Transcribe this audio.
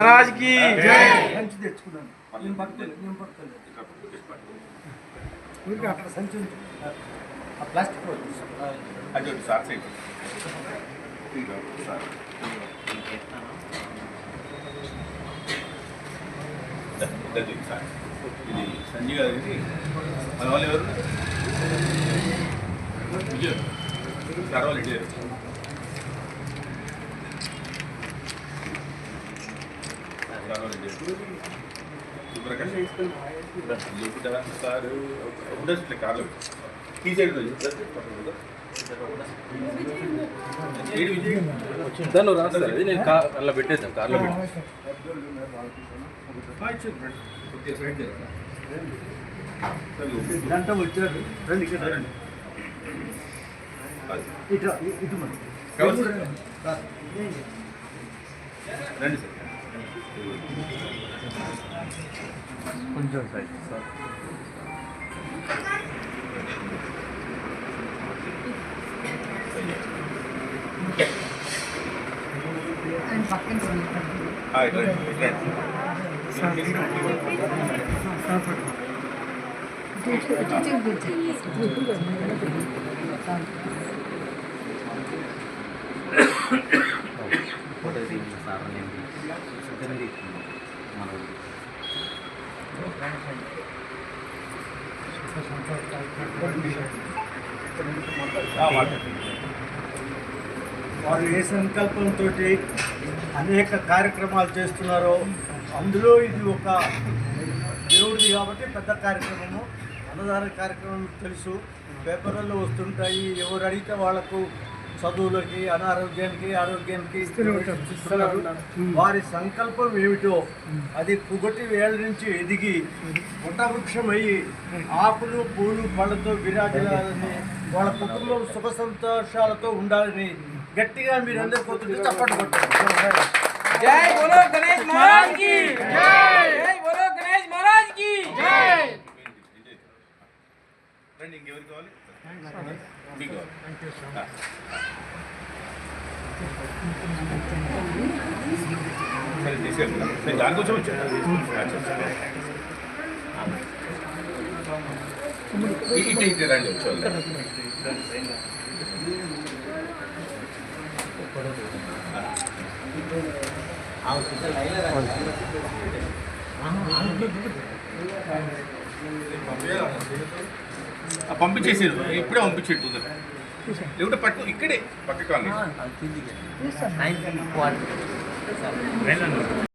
महाराज की जय। ఇది సంజయ్ గారు మన వాళ్ళు ఎవరు విజయ్ సార్ వాళ్ళు ఇటు సుప్రకాష్ సార్ ఉండొచ్చు కార్లో ఈ సైడ్ దాన్ని రాస్తారు అది నేను అలా పెట్టేద్దాం కార్లో ఇదంతా వచ్చారు రండి ఇక్కడ రండి ఇటు ఇటు రండి సార్ కొంచెం సైడ్ సార్ వారు ఏ సంకల్పంతో అనేక కార్యక్రమాలు చేస్తున్నారో అందులో ఇది ఒక దేవుడిది కాబట్టి పెద్ద కార్యక్రమము. అన్నదాన కార్యక్రమం తెలుసు, పేపర్లలో వస్తుంటాయి. ఎవరు అడిగితే వాళ్ళకు చదువులకి అనారోగ్యానికి ఆరోగ్యానికి ఇస్తున్నారు. వారి సంకల్పం ఏమిటో అది పుగటి వేళ్ళ నుంచి ఎదిగి వటవృక్షమయ్యి ఆకులు పూలు పళ్ళతో విరాజాలని వాళ్ళ కుటుంబం సుఖ సంతోషాలతో ఉండాలని గట్టిగా మీరందరూ పోతుంటే చప్పట్లు కొట్టారు. जय बोलो गणेश महाराज की जय। जय बोलो गणेश महाराज की जय। రండి ఇంకెవరికి కావాలి మీకు సరే తీసుకెళ్తున్నా నేను దానికోసం వచ్చాను. ఇటు ఇటు రండి వచ్చేవాళ్ళు పంపించేసారు, ఇప్పుడే పంపించేట్టు లేకుంటే పట్టు ఇక్కడే పక్క కాలనీ.